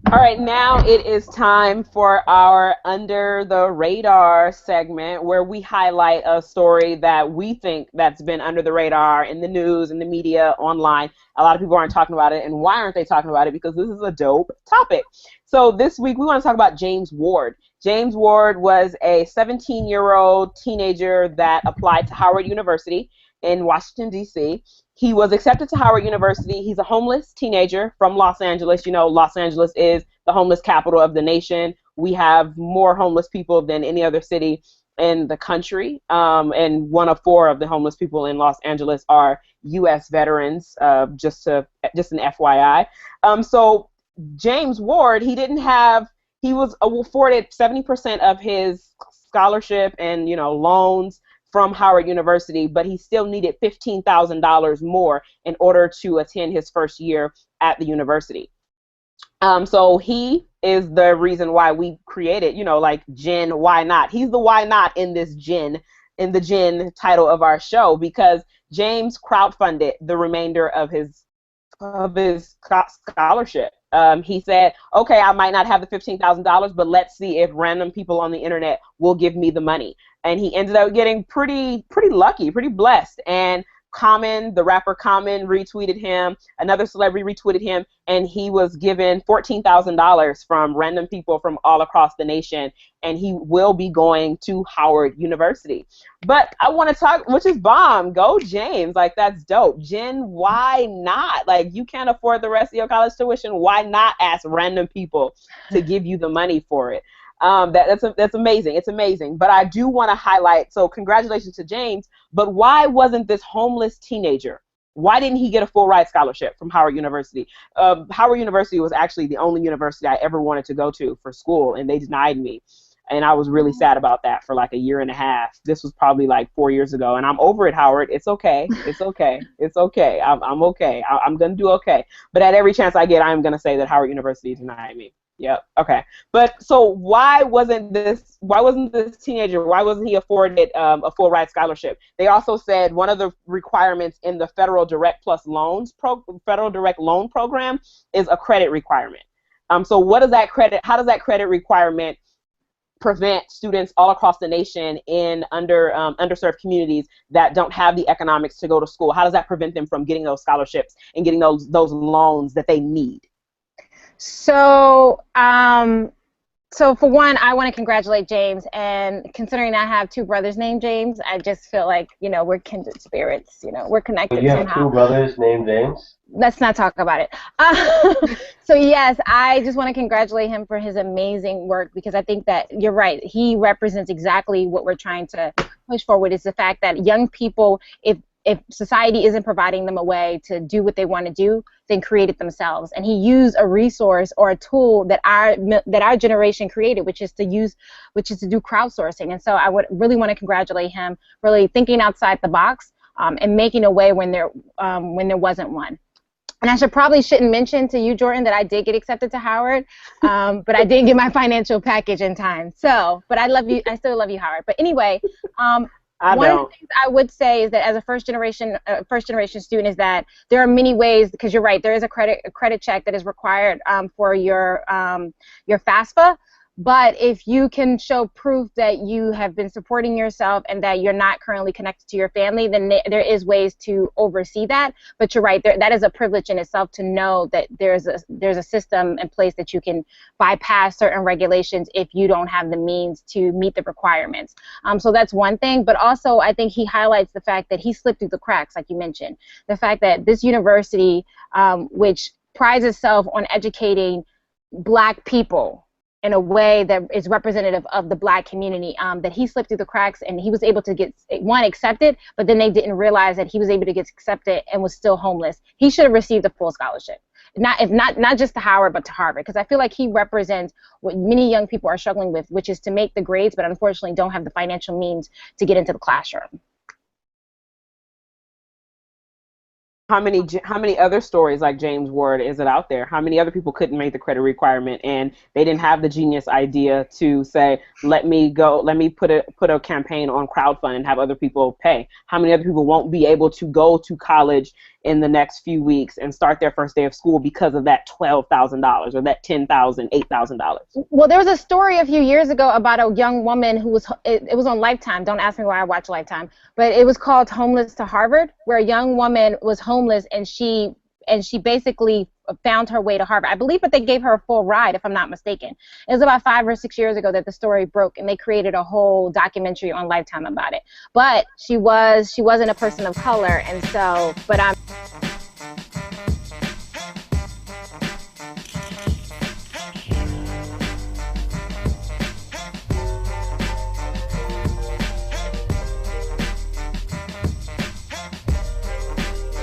All right, now it is time for our Under the Radar segment where we highlight a story that we think that's been under the radar in the news, in the media, online. A lot of people aren't talking about it, and why aren't they talking about it? Because this is a dope topic. So this week we want to talk about James Ward. James Ward was a 17-year-old teenager that applied to Howard University in Washington, D.C. He was accepted to Howard University. He's a homeless teenager from Los Angeles. You know, Los Angeles is the homeless capital of the nation. We have more homeless people than any other city in the country. And one of four of the homeless people in Los Angeles are U.S. veterans, just an FYI. So James Ward, he was afforded 70% of his scholarship and, loans from Howard University, but he still needed $15,000 more in order to attend his first year at the university. So he is the reason why we created, like Gen Why Not. He's the why not in this in the Gen title of our show, because James crowdfunded the remainder of his scholarship. He said, okay, I might not have the $15,000, but let's see if random people on the internet will give me the money. And he ended up getting pretty lucky, pretty blessed. And Common, the rapper Common, retweeted him. Another celebrity retweeted him, and he was given $14,000 from random people from all across the nation. And he will be going to Howard University. But I want to talk, which is bomb. Go James, like that's dope. Jen, why not? Like you can't afford the rest of your college tuition. Why not ask random people to give you the money for it? That's amazing. It's amazing. But I do want to highlight, so congratulations to James, but why wasn't this homeless teenager, why didn't he get a full ride scholarship from Howard University? Howard University was actually the only university I ever wanted to go to for school, and they denied me. And I was really sad about that for like a year and a half. This was probably like 4 years ago, and I'm over it, Howard. It's okay. It's okay. It's okay. I'm okay. I'm going to do okay. But at every chance I get, I'm going to say that Howard University denied me. Yep. Okay. But so why wasn't this teenager, why wasn't he afforded a full ride scholarship? They also said one of the requirements in the federal direct loan program is a credit requirement. So what does that credit, how does that credit requirement prevent students all across the nation in underserved communities that don't have the economics to go to school? How does that prevent them from getting those scholarships and getting those loans that they need? So, so for one, I want to congratulate James, and considering I have two brothers named James, I just feel like, we're kindred spirits, we're connected You have somehow. two brothers named James? Let's not talk about it. So yes, I just want to congratulate him for his amazing work, because I think that you're right. He represents exactly what we're trying to push forward, is the fact that young people, if society isn't providing them a way to do what they want to do, then create it themselves. And he used a resource or a tool that our generation created, which is to do crowdsourcing. And so I would really want to congratulate him, really thinking outside the box and making a way when there wasn't one. And I shouldn't mention to you, Jordan, that I did get accepted to Howard, but I didn't get my financial package in time. So, but I love you. I still love you, Howard. But anyway. One of the things I would say is that as a first generation student is that there are many ways, because you're right, there is a credit check that is required for your FAFSA. But if you can show proof that you have been supporting yourself and that you're not currently connected to your family, then there is ways to oversee that. But you're right, that is a privilege in itself to know that there's a system in place that you can bypass certain regulations if you don't have the means to meet the requirements. So that's one thing. But also, I think he highlights the fact that he slipped through the cracks, like you mentioned. The fact that this university, which prides itself on educating Black people in a way that is representative of the Black community, that he slipped through the cracks and he was able to get, one, accepted, but then they didn't realize that he was able to get accepted and was still homeless. He should have received a full scholarship. Not just to Howard, but to Harvard, because I feel like he represents what many young people are struggling with, which is to make the grades, but unfortunately don't have the financial means to get into the classroom. How many other stories like James Ward is it out there? How many other people couldn't make the credit requirement and they didn't have the genius idea to say, let me put a campaign on crowdfunding and have other people pay? How many other people won't be able to go to college in the next few weeks and start their first day of school because of that $12,000 or that $10,000, $8,000. Well, there was a story a few years ago about a young woman who was, it was on Lifetime. Don't ask me why I watch Lifetime, but it was called Homeless to Harvard, where a young woman was homeless and she basically found her way to Harvard. I believe that they gave her a full ride, if I'm not mistaken. It was about 5 or 6 years ago that the story broke, and they created a whole documentary on Lifetime about it. But she wasn't a person of color, and so, but I'm